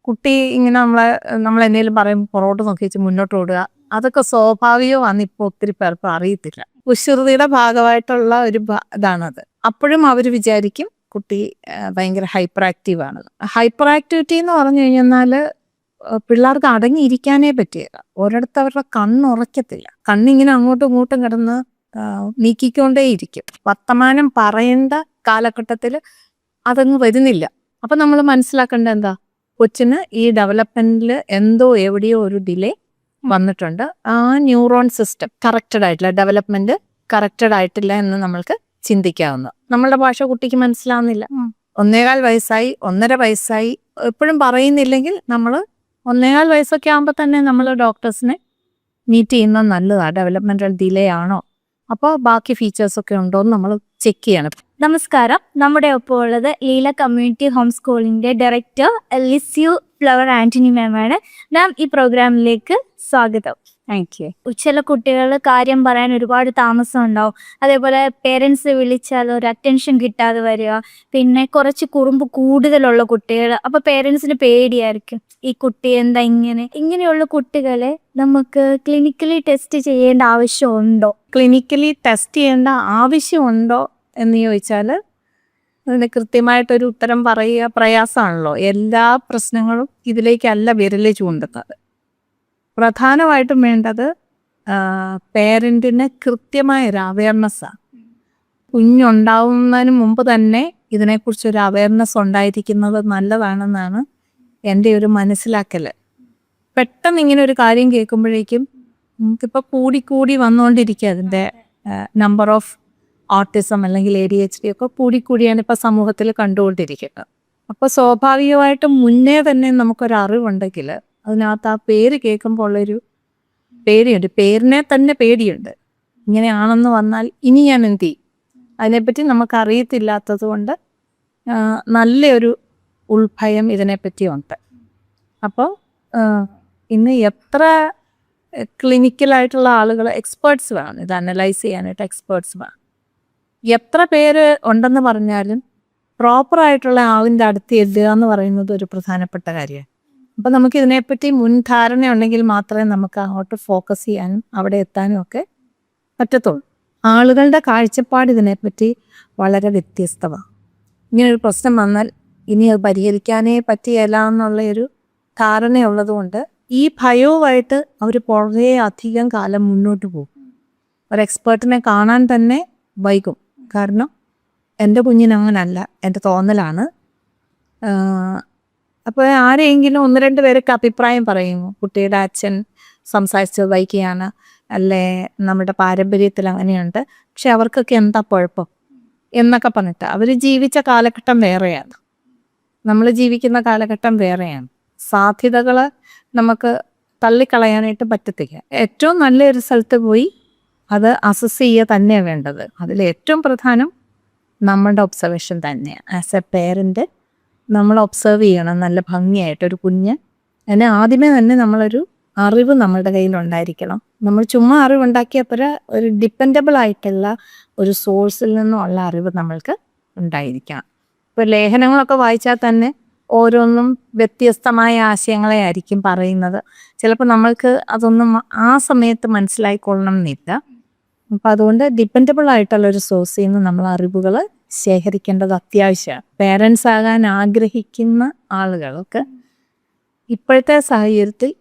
കുട്ടി ഇങ്ങനെ നമ്മളെന്തെങ്കിലും പറയുമ്പോൾ പുറകോട്ട് നോക്കി വെച്ച് മുന്നോട്ട് ഓടുക, അതൊക്കെ സ്വാഭാവികമാണ്. ഇപ്പോൾ ഒത്തിരി പേർക്ക് അറിയത്തില്ല. കുസൃതിയുടെ ഭാഗമായിട്ടുള്ള ഒരു ഇതാണത്. അപ്പോഴും അവർ വിചാരിക്കും കുട്ടി ഭയങ്കര ഹൈപ്പർ ആക്റ്റീവ് ആണ്. ഹൈപ്പർ ആക്ടിവിറ്റി എന്ന് പറഞ്ഞു കഴിഞ്ഞാൽ പിള്ളേർക്ക് അടങ്ങിയിരിക്കാനേ പറ്റില്ല. ഒരിടത്ത് അവരുടെ കണ്ണുറയ്ക്കത്തില്ല. കണ്ണിങ്ങനെ അങ്ങോട്ടും ഇങ്ങോട്ടും കിടന്ന് നീക്കിക്കൊണ്ടേയിരിക്കും. വർത്തമാനം പറയേണ്ട കാലഘട്ടത്തിൽ അതങ്ങ് വരുന്നില്ല. അപ്പം നമ്മൾ മനസ്സിലാക്കേണ്ടത് എന്താ, കൊച്ചിന് ഈ ഡെവലപ്മെന്റിൽ എന്തോ എവിടെയോ ഒരു ഡിലേ വന്നിട്ടുണ്ട്. ആ ന്യൂറോൺ സിസ്റ്റം കറക്റ്റഡ് ആയിട്ടില്ല, ഡെവലപ്മെന്റ് കറക്റ്റഡ് ആയിട്ടില്ല എന്ന് നമ്മൾക്ക് ചിന്തിക്കാവുന്ന. നമ്മളുടെ ഭാഷ കുട്ടിക്ക് മനസ്സിലാവുന്നില്ല. 1.25 വയസ്സായി, 1.5 വയസ്സായി, എപ്പോഴും പറയുന്നില്ലെങ്കിൽ നമ്മൾ 1.25 വയസ്സൊക്കെ ആകുമ്പോൾ തന്നെ നമ്മൾ ഡോക്ടേഴ്സിനെ മീറ്റ് ചെയ്യുന്നത് നല്ലതാണ്. ഡെവലപ്മെന്റൽ ഡിലേ ആണോ, അപ്പോൾ ബാക്കി ഫീച്ചേഴ്സൊക്കെ ഉണ്ടോ എന്ന് നമ്മൾ ചെക്ക് ചെയ്യണം. നമസ്കാരം. നമ്മുടെ ഒപ്പം ഉള്ളത് ലീല കമ്മ്യൂണിറ്റി ഹോം സ്കൂളിന്റെ ഡയറക്ടർ ലിസ്യു ഫ്ലവർ ആന്റണി മാമാണ്. മാം, ഈ പ്രോഗ്രാമിലേക്ക് സ്വാഗതം. Thank you. ചില കുട്ടികൾ കാര്യം പറയാൻ ഒരുപാട് താമസം ഉണ്ടാവും. അതേപോലെ പേരൻസ് വിളിച്ചാൽ ഒരു അറ്റൻഷൻ കിട്ടാതെ വരിക, പിന്നെ കുറച്ച് കുറുമ്പ് കൂടുതലുള്ള കുട്ടികൾ. അപ്പോൾ പേരൻസിന് പേടിയായിരിക്കും, ഈ കുട്ടി എന്താ ഇങ്ങനെയുള്ള കുട്ടികളെ നമുക്ക് ക്ലിനിക്കലി ടെസ്റ്റ് ചെയ്യേണ്ട ആവശ്യമുണ്ടോ? ക്ലിനിക്കലി ടെസ്റ്റ് ചെയ്യേണ്ട ആവശ്യമുണ്ടോ എന്ന് ചോദിച്ചാൽ അതിന് കൃത്യമായിട്ടൊരു ഉത്തരം പറയുക പ്രയാസമാണല്ലോ. എല്ലാ പ്രശ്നങ്ങളും ഇതിലേക്കല്ല വിരൽ ചൂണ്ടുന്നത്. പ്രധാനമായിട്ടും വേണ്ടത് പേരൻറ്റിന് കൃത്യമായൊരു അവയർനെസ്സാണ്. കുഞ്ഞുണ്ടാവുന്നതിന് മുമ്പ് തന്നെ ഇതിനെക്കുറിച്ചൊരു അവയർനെസ് ഉണ്ടായിരിക്കുന്നത് നല്ലതാണെന്നാണ് എൻ്റെ ഒരു മനസ്സിലാക്കൽ. പെട്ടെന്ന് ഇങ്ങനെ ഒരു കാര്യം കേൾക്കുമ്പോഴേക്കും നമുക്കിപ്പോൾ കൂടി വന്നുകൊണ്ടിരിക്കുക. അതിൻ്റെ നമ്പർ ഓഫ് ഓട്ടിസം അല്ലെങ്കിൽ ADHD ഒക്കെ കൂടിയാണ് ഇപ്പോൾ സമൂഹത്തിൽ കണ്ടുകൊണ്ടിരിക്കുന്നത്. അപ്പോൾ സ്വാഭാവികമായിട്ടും മുന്നേ തന്നെ നമുക്കൊരറിവുണ്ടെങ്കിൽ അതിനകത്ത് ആ പേര് കേൾക്കുമ്പോൾ ഉള്ളൊരു പേടിയുണ്ട്, പേരിനെ തന്നെ പേടിയുണ്ട്. ഇങ്ങനെയാണെന്ന് വന്നാൽ ഇനി ഞാൻ എന്ത് ചെയ്യും, അതിനെപ്പറ്റി നമുക്കറിയത്തില്ലാത്തത് കൊണ്ട് നല്ലൊരു ഉൾഭയം ഇതിനെപ്പറ്റി ഉണ്ട്. അപ്പോൾ ഇന്ന് എത്ര ക്ലിനിക്കലായിട്ടുള്ള ആളുകൾ, എക്സ്പേർട്സ് വേണം ഇത് അനലൈസ് ചെയ്യാനായിട്ട്, എക്സ്പേർട്സ് വേണം. എത്ര പേര് ഉണ്ടെന്ന് പറഞ്ഞാലും പ്രോപ്പറായിട്ടുള്ള ആളിൻ്റെ അടുത്ത് എത്തുക എന്ന് പറയുന്നത് ഒരു പ്രധാനപ്പെട്ട കാര്യമാണ്. അപ്പം നമുക്ക് ഇതിനെപ്പറ്റി മുൻധാരണ ഉണ്ടെങ്കിൽ മാത്രമേ നമുക്ക് അങ്ങോട്ട് ഫോക്കസ് ചെയ്യാനും അവിടെ എത്താനും ഒക്കെ പറ്റത്തുള്ളൂ. ആളുകളുടെ കാഴ്ചപ്പാട് ഇതിനെപ്പറ്റി വളരെ വ്യത്യസ്തമാണ്. ഇങ്ങനൊരു പ്രശ്നം വന്നാൽ ഇനി അത് പരിഹരിക്കാനേ പറ്റിയല്ല എന്നുള്ളൊരു ധാരണയുള്ളത് കൊണ്ട് ഈ ഭയവുമായിട്ട് അവർ വളരെ അധികം കാലം മുന്നോട്ട് പോകും. ഒരു എക്സ്പേർട്ടിനെ കാണാൻ തന്നെ വൈകും. കാരണം എൻ്റെ കുഞ്ഞിനങ്ങനല്ല, എൻ്റെ തോന്നലാണ്. അപ്പോൾ ആരെങ്കിലും 1-2 പേരൊക്കെ അഭിപ്രായം പറയുമോ, കുട്ടിയുടെ അച്ഛൻ സംസാരിച്ചത് വൈകിയാണ്, അല്ലേ നമ്മുടെ പാരമ്പര്യത്തിൽ അങ്ങനെയുണ്ട്, പക്ഷെ അവർക്കൊക്കെ എന്താ കുഴപ്പം എന്നൊക്കെ പറഞ്ഞിട്ട്. അവർ ജീവിച്ച കാലഘട്ടം വേറെയാണ്, നമ്മൾ ജീവിക്കുന്ന കാലഘട്ടം വേറെയാണ്. സാധ്യതകൾ നമുക്ക് തള്ളിക്കളയാനായിട്ട് പറ്റത്തില്ല. ഏറ്റവും നല്ലൊരു സ്ഥലത്ത് പോയി അത് അസസ് ചെയ്യുക തന്നെയാണ് വേണ്ടത്. അതിൽ ഏറ്റവും പ്രധാനം നമ്മളുടെ ഒബ്സർവേഷൻ തന്നെയാണ്. ആസ് എ പേരൻറ്റ് നമ്മൾ ഒബ്സർവ് ചെയ്യണം നല്ല ഭംഗിയായിട്ടൊരു കുഞ്ഞ്. അതിന് ആദ്യമേ തന്നെ നമ്മളൊരു അറിവ് നമ്മളുടെ കയ്യിലുണ്ടായിരിക്കണം. നമ്മൾ ചുമ്മാ അറിവുണ്ടാക്കിയപ്പോൾ ഒരു ഡിപ്പെൻഡബിൾ ആയിട്ടുള്ള ഒരു സോഴ്സിൽ നിന്നുമുള്ള അറിവ് നമ്മൾക്ക് ഉണ്ടായിരിക്കണം. ഇപ്പോൾ ലേഖനങ്ങളൊക്കെ വായിച്ചാൽ തന്നെ ഓരോന്നും വ്യത്യസ്തമായ ആശയങ്ങളെ ആയിരിക്കും പറയുന്നത്. ചിലപ്പോൾ നമ്മൾക്ക് അതൊന്നും ആ സമയത്ത് മനസ്സിലായിക്കൊള്ളണം എന്നില്ല. അപ്പം അതുകൊണ്ട് ഡിപ്പെൻഡബിൾ ആയിട്ടുള്ളൊരു സോഴ്സിൽ നിന്ന് നമ്മൾ അറിവുകൾ ശേഖരിക്കേണ്ടത് അത്യാവശ്യമാണ്. പേരൻസ് ആകാൻ ആഗ്രഹിക്കുന്ന ആളുകൾക്ക് ഇപ്പോഴത്തെ സാഹചര്യത്തിൽ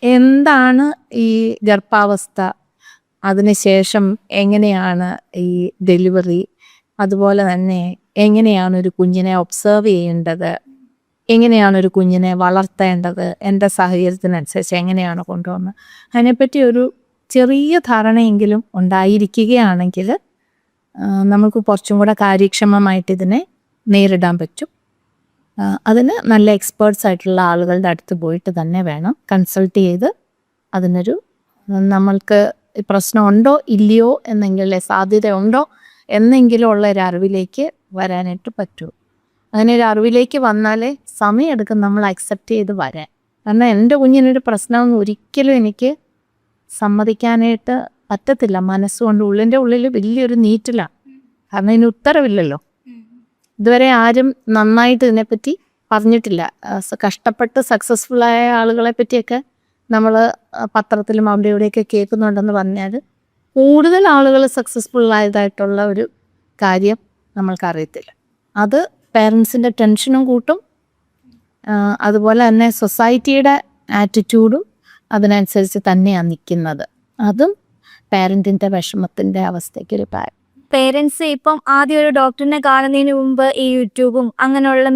എന്താണ് ഈ ഗർഭാവസ്ഥ, അതിനുശേഷം എങ്ങനെയാണ് ഈ ഡെലിവറി, അതുപോലെ തന്നെ എങ്ങനെയാണ് ഒരു കുഞ്ഞിനെ ഒബ്സർവ് ചെയ്യേണ്ടത്, എങ്ങനെയാണ് ഒരു കുഞ്ഞിനെ വളർത്തേണ്ടത്, എൻ്റെ സാഹചര്യത്തിനനുസരിച്ച് എങ്ങനെയാണ് കൊണ്ടുവന്നത്, അതിനെപ്പറ്റി ഒരു ചെറിയ ധാരണയെങ്കിലും ഉണ്ടായിരിക്കുകയാണെങ്കിൽ നമുക്ക് കുറച്ചും കൂടെ കാര്യക്ഷമമായിട്ട് ഇതിനെ നേരിടാൻ പറ്റും. അതിന് നല്ല എക്സ്പേർട്സ് ആയിട്ടുള്ള ആളുകളുടെ അടുത്ത് പോയിട്ട് തന്നെ വേണം കൺസൾട്ട് ചെയ്ത് അതിനൊരു നമ്മൾക്ക് പ്രശ്നമുണ്ടോ ഇല്ലയോ എന്നെങ്കിലും, സാധ്യതയുണ്ടോ എന്നെങ്കിലും ഉള്ള ഒരു അറിവിലേക്ക് വരാനായിട്ട് പറ്റൂ. അങ്ങനെ ഒരു അറിവിലേക്ക് വന്നാലേ സമയമെടുക്കും നമ്മൾ അക്സെപ്റ്റ് ചെയ്ത് വരാൻ. കാരണം എൻ്റെ കുഞ്ഞിനൊരു പ്രശ്നമൊന്നും ഒരിക്കലും എനിക്ക് സമ്മതിക്കാനായിട്ട് പറ്റത്തില്ല. മനസ്സുകൊണ്ട് ഉള്ളിൻ്റെ ഉള്ളിൽ വലിയൊരു നീറ്റിലാണ്. കാരണം ഇതിന് ഉത്തരവില്ലല്ലോ. ഇതുവരെ ആരും നന്നായിട്ട് ഇതിനെപ്പറ്റി പറഞ്ഞിട്ടില്ല. കഷ്ടപ്പെട്ട് സക്സസ്ഫുള്ളായ ആളുകളെ പറ്റിയൊക്കെ നമ്മൾ പത്രത്തിലും അവിടെ ഇവിടെയൊക്കെ കേൾക്കുന്നുണ്ടെന്ന് പറഞ്ഞാൽ കൂടുതൽ ആളുകൾ സക്സസ്ഫുള്ളായതായിട്ടുള്ള ഒരു കാര്യം നമ്മൾക്കറിയത്തില്ല. അത് പേരൻസിൻ്റെ ടെൻഷനും കൂട്ടും. അതുപോലെ തന്നെ സൊസൈറ്റിയുടെ ആറ്റിറ്റ്യൂഡും അതിനനുസരിച്ച് തന്നെയാണ് നിൽക്കുന്നത്. അതും പാരൻറ്റിൻ്റെ വിഷമത്തിൻ്റെ അവസ്ഥയ്ക്കൊരു പേരൻസ് ഇപ്പം ആദ്യം ഒരു ഡോക്ടറിനെ കാണുന്നതിന് മുമ്പ് ഈ യൂട്യൂബും അങ്ങനെയുള്ള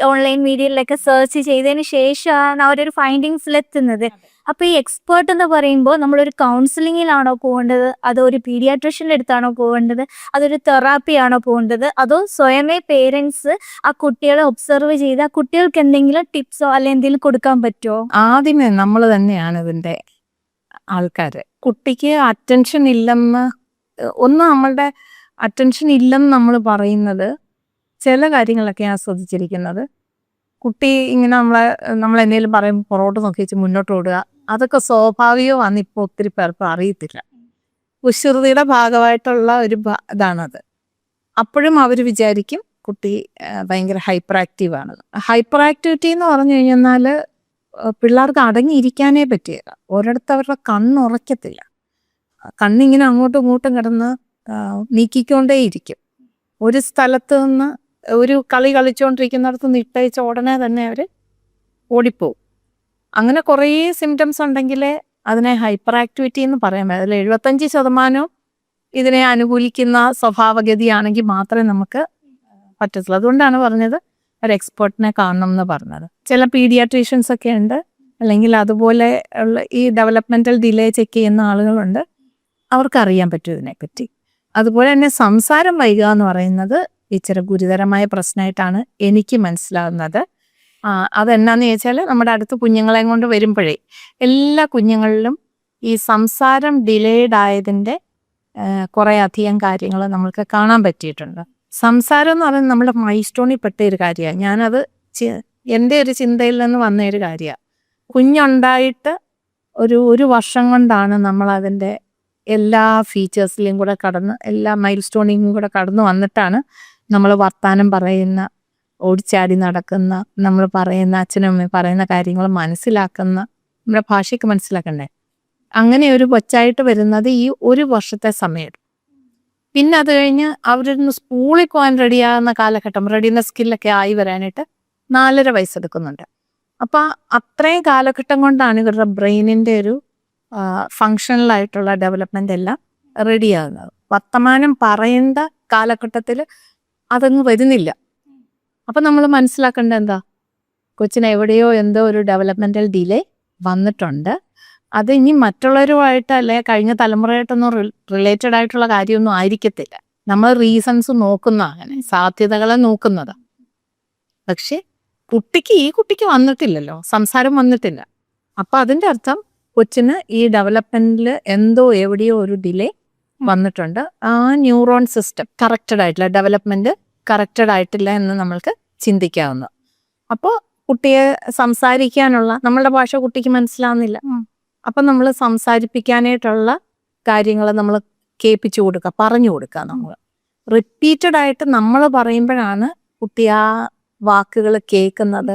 ഓൺലൈൻ മീഡിയയിലൊക്കെ സെർച്ച് ചെയ്തതിന് ശേഷമാണ് അവരൊരു ഫൈൻഡിങ്സിലെത്തുന്നത്. അപ്പോൾ ഈ എക്സ്പേർട്ട് എന്ന് പറയുമ്പോൾ നമ്മളൊരു കൗൺസിലിങ്ങിലാണോ പോകേണ്ടത്, അതോ ഒരു പീഡിയാട്രിഷ്യൻ്റെ അടുത്താണോ പോകേണ്ടത്, അതൊരു തെറാപ്പിയാണോ പോകേണ്ടത്, അതോ സ്വയമേ പേരൻസ് ആ കുട്ടികളെ ഒബ്സർവ് ചെയ്ത് ആ കുട്ടികൾക്ക് എന്തെങ്കിലും ടിപ്സോ അല്ലെങ്കിൽ എന്തെങ്കിലും കൊടുക്കാൻ പറ്റുമോ? ആദ്യമേ നമ്മൾ തന്നെയാണ് ഇതിൻ്റെ ആൾക്കാർ. കുട്ടിക്ക് അറ്റൻഷൻ ഇല്ലെന്ന് നമ്മളുടെ അറ്റൻഷൻ ഇല്ലെന്ന് നമ്മൾ പറയുന്നത് ചില കാര്യങ്ങളൊക്കെ ഞാൻ ശ്രദ്ധിച്ചിരിക്കുന്നത്. കുട്ടി ഇങ്ങനെ നമ്മൾ എന്തെങ്കിലും പറയും പുറകോട്ട് നോക്കി വെച്ച് മുന്നോട്ട് ഓടുക, അതൊക്കെ സ്വാഭാവികമാണ്. ഇപ്പോൾ ഒത്തിരി പേർക്ക് അറിയത്തില്ല. കുസൃതിയുടെ ഭാഗമായിട്ടുള്ള ഒരു ഇതാണത്. അപ്പോഴും അവർ വിചാരിക്കും കുട്ടി ഭയങ്കര ഹൈപ്പർ ആക്റ്റീവാണ്. ഹൈപ്പർ ആക്ടിവിറ്റി എന്ന് പറഞ്ഞു കഴിഞ്ഞാൽ പിള്ളേർക്ക് അടങ്ങിയിരിക്കാനേ പറ്റില്ല. ഒരിടത്ത് അവരുടെ കണ്ണുറയ്ക്കത്തില്ല. കണ്ണിങ്ങനെ അങ്ങോട്ടും ഇങ്ങോട്ടും കിടന്ന് നീക്കിക്കൊണ്ടേയിരിക്കും. ഒരു സ്ഥലത്ത് നിന്ന് ഒരു കളി കളിച്ചുകൊണ്ടിരിക്കുന്നിടത്ത് നിന്ന് ഇട്ടയച്ച ഉടനെ തന്നെ അവർ ഓടിപ്പോവും. അങ്ങനെ കുറേ സിംറ്റംസ് ഉണ്ടെങ്കിലേ അതിനെ ഹൈപ്പർ ആക്ടിവിറ്റി എന്ന് പറയാൻ പറ്റും. അതിൽ 75% ഇതിനെ അനുകൂലിക്കുന്ന സ്വഭാവഗതിയാണെങ്കിൽ മാത്രമേ നമുക്ക് പറ്റത്തുള്ളൂ. അതുകൊണ്ടാണ് പറഞ്ഞത് ഒരു എക്സ്പേർട്ടിനെ കാണണം എന്ന് പറഞ്ഞത്. ചില പീഡിയാട്രീഷ്യൻസ് ഒക്കെ ഉണ്ട്, അല്ലെങ്കിൽ അതുപോലെ ഉള്ള ഈ ഡെവലപ്മെൻറ്റൽ ഡിലേ ചെക്ക് ചെയ്യുന്ന ആളുകളുണ്ട്. അവർക്കറിയാൻ പറ്റും ഇതിനെപ്പറ്റി. അതുപോലെ തന്നെ സംസാരം വൈകുക എന്ന് പറയുന്നത് ഇച്ചിരി ഗുരുതരമായ പ്രശ്നമായിട്ടാണ് എനിക്ക് മനസ്സിലാകുന്നത്. അതെന്നാന്ന് ചോദിച്ചാൽ നമ്മുടെ അടുത്ത് കുഞ്ഞുങ്ങളെ കൊണ്ട് വരുമ്പോഴേ എല്ലാ കുഞ്ഞുങ്ങളിലും ഈ സംസാരം ഡിലേഡ് ആയതിൻ്റെ കുറേ അധികം കാര്യങ്ങൾ നമ്മൾക്ക് കാണാൻ പറ്റിയിട്ടുണ്ട്. സംസാരം എന്ന് പറയുന്നത് നമ്മുടെ മൈൽസ്റ്റോണിൽ പെട്ട ഒരു കാര്യമാണ്. ഞാനത് എൻ്റെ ഒരു ചിന്തയിൽ നിന്ന് വന്ന ഒരു കാര്യമാണ്. കുഞ്ഞുണ്ടായിട്ട് ഒരു വർഷം കൊണ്ടാണ് നമ്മളതിൻ്റെ എല്ലാ ഫീച്ചേഴ്സിലും കൂടെ കടന്ന് എല്ലാ മൈൽസ്റ്റോണിലും കൂടെ കടന്നു വന്നിട്ടാണ് നമ്മൾ വർത്താനം പറയുന്ന, ഓടിച്ചാടി നടക്കുന്ന, നമ്മൾ പറയുന്ന അച്ഛനും അമ്മയും പറയുന്ന കാര്യങ്ങൾ മനസ്സിലാക്കുന്ന, നമ്മുടെ ഭാഷയ്ക്ക് മനസ്സിലാക്കണ്ടേ. അങ്ങനെ ഒരു കൊച്ചായിട്ട് വരുന്നത് ഈ ഒരു വർഷത്തെ സമയം. പിന്നെ അത് കഴിഞ്ഞ് അവരൊന്ന് സ്കൂളിൽ പോകാൻ റെഡിയാകുന്ന കാലഘട്ടം, റെഡിനെസ് സ്കില്ലൊക്കെ ആയി വരാനായിട്ട് 4.5 വയസ്സെടുക്കുന്നുണ്ട്. അപ്പോൾ അത്രയും കാലഘട്ടം കൊണ്ടാണ് ഇവരുടെ ബ്രെയിനിൻ്റെ ഒരു ഫങ്ഷണലായിട്ടുള്ള ഡെവലപ്മെൻ്റ് എല്ലാം റെഡിയാകുന്നത്. വർത്തമാനം പറയേണ്ട കാലഘട്ടത്തിൽ അതങ്ങ് വരുന്നില്ല. അപ്പം നമ്മൾ മനസ്സിലാക്കേണ്ട എന്താ, കൊച്ചിന് എവിടെയോ എന്തോ ഒരു ഡെവലപ്മെൻ്റൽ ഡിലേ വന്നിട്ടുണ്ട്. അത് ഇനി മറ്റുള്ളവരുമായിട്ട് അല്ലെങ്കിൽ കഴിഞ്ഞ തലമുറയായിട്ടൊന്നും റിലേറ്റഡ് ആയിട്ടുള്ള കാര്യമൊന്നും ആയിരിക്കത്തില്ല. നമ്മൾ റീസൺസ് നോക്കുന്ന, അങ്ങനെ സാധ്യതകളെ നോക്കുന്നത്. പക്ഷെ ഈ കുട്ടിക്ക് വന്നിട്ടില്ലല്ലോ, സംസാരം വന്നിട്ടില്ല. അപ്പം അതിൻ്റെ അർത്ഥം കൊച്ചിന് ഈ ഡെവലപ്മെൻറ്റിൽ എവിടെയോ ഒരു ഡിലേ വന്നിട്ടുണ്ട്. ആ ന്യൂറോൺ സിസ്റ്റം കറക്റ്റഡ് ആയിട്ടില്ല, ഡെവലപ്മെൻറ്റ് കറക്റ്റഡ് ആയിട്ടില്ല എന്ന് നമ്മൾക്ക് ചിന്തിക്കാവുന്ന. അപ്പോൾ കുട്ടിയെ സംസാരിക്കാനുള്ള, നമ്മളുടെ ഭാഷ കുട്ടിക്ക് മനസ്സിലാവുന്നില്ല. അപ്പം നമ്മൾ സംസാരിപ്പിക്കാനായിട്ടുള്ള കാര്യങ്ങൾ നമ്മൾ കേൾപ്പിച്ചു കൊടുക്കുക, പറഞ്ഞു കൊടുക്കുക. നമ്മൾ റിപ്പീറ്റഡ് ആയിട്ട് നമ്മൾ പറയുമ്പോഴാണ് കുട്ടി ആ വാക്കുകൾ കേൾക്കുന്നത്,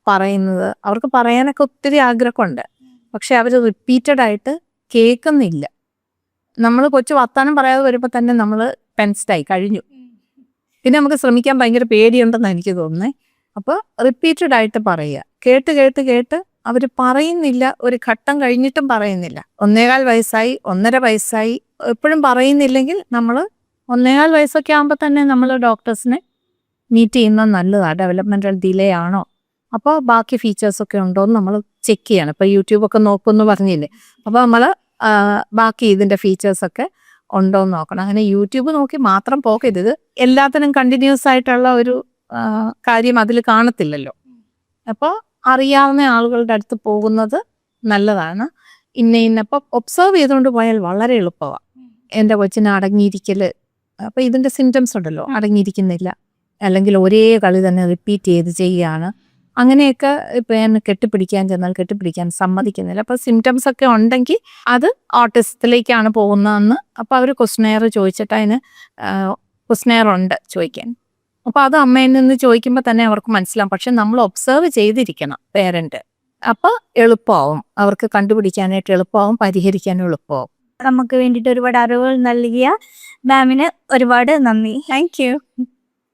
പറയുന്നത്. അവർക്ക് പറയാനൊക്കെ ഒത്തിരി ആഗ്രഹമുണ്ട്, പക്ഷെ അവർ റിപ്പീറ്റഡ് ആയിട്ട് കേൾക്കുന്നില്ല. നമ്മൾ കൊച്ചു വർത്താനം പറയാതെ വരുമ്പോൾ തന്നെ നമ്മൾ ടെൻസ്ഡായി കഴിഞ്ഞു. പിന്നെ നമുക്ക് ശ്രമിക്കാൻ ഭയങ്കര പേടിയുണ്ടെന്നാണ് എനിക്ക് തോന്നുന്നത്. അപ്പോൾ റിപ്പീറ്റഡ് ആയിട്ട് പറയുക, കേട്ട് കേട്ട് കേട്ട് അവർ പറയുന്നില്ല. ഒരു ഘട്ടം കഴിഞ്ഞിട്ടും പറയുന്നില്ല. 1.25 വയസ്സായി, 1.5 വയസ്സായി, എപ്പോഴും പറയുന്നില്ലെങ്കിൽ നമ്മൾ 1.25 വയസ്സൊക്കെ ആകുമ്പോൾ തന്നെ നമ്മൾ ഡോക്ടേഴ്സിനെ മീറ്റ് ചെയ്യുന്നത് നല്ലതാണ്. ഡെവലപ്മെൻറ്റൽ ഡിലേ ആണോ, അപ്പോൾ ബാക്കി ഫീച്ചേഴ്സൊക്കെ ഉണ്ടോ എന്ന് നമ്മൾ ചെക്ക് ചെയ്യണം. ഇപ്പോൾ യൂട്യൂബൊക്കെ നോക്കുമെന്ന് പറഞ്ഞില്ലേ, അപ്പോൾ നമ്മൾ ബാക്കി ഇതിൻ്റെ ഫീച്ചേഴ്സൊക്കെ ഉണ്ടോ എന്ന് നോക്കണം. അങ്ങനെ യൂട്യൂബ് നോക്കി മാത്രം പോകരുത്. എല്ലാത്തിനും കണ്ടിന്യൂസ് ആയിട്ടുള്ള ഒരു കാര്യം അതിൽ കാണത്തില്ലല്ലോ. അപ്പോൾ അറിയാവുന്ന ആളുകളുടെ അടുത്ത് പോകുന്നത് നല്ലതാണ്. ഇന്നപ്പോൾ ഒബ്സർവ് ചെയ്തുകൊണ്ട് പോയാൽ വളരെ എളുപ്പമാണ്. എൻ്റെ കൊച്ചിന് അടങ്ങിയിരിക്കൽ, അപ്പോൾ ഇതിൻ്റെ സിംറ്റംസ് ഉണ്ടല്ലോ, അടങ്ങിയിരിക്കുന്നില്ല, അല്ലെങ്കിൽ ഒരേ കളി തന്നെ റിപ്പീറ്റ് ചെയ്ത് ചെയ്യുകയാണ്. അങ്ങനെയൊക്കെ ഇപ്പം ഞാൻ കെട്ടിപ്പിടിക്കാൻ ചെന്നാൽ കെട്ടിപ്പിടിക്കാൻ സമ്മതിക്കുന്നില്ല. അപ്പോൾ സിംറ്റംസ് ഒക്കെ ഉണ്ടെങ്കിൽ അത് ഓട്ടിസത്തിലേക്കാണ് പോകുന്നതെന്ന്. അപ്പോൾ അവർ ക്വസ്റ്റനെയർ ചോദിച്ചിട്ട് അതിന് ക്വസ്റ്റനെയർ ഉണ്ട് ചോദിക്കാൻ. അപ്പോൾ അത് അമ്മയിൽ നിന്ന് ചോദിക്കുമ്പോൾ തന്നെ അവർക്ക് മനസ്സിലാവും. പക്ഷെ നമ്മൾ ഒബ്സർവ് ചെയ്തിരിക്കണം പേരന്റ്. അപ്പോൾ എളുപ്പമാവും, അവർക്ക് കണ്ടുപിടിക്കാനായിട്ട് എളുപ്പമാവും, പരിഹരിക്കാനും എളുപ്പമാവും. നമുക്ക് വേണ്ടിയിട്ട് ഒരുപാട് അറിവുകൾ നൽകിയ മാമിന് ഒരുപാട് നന്ദി. Thank you.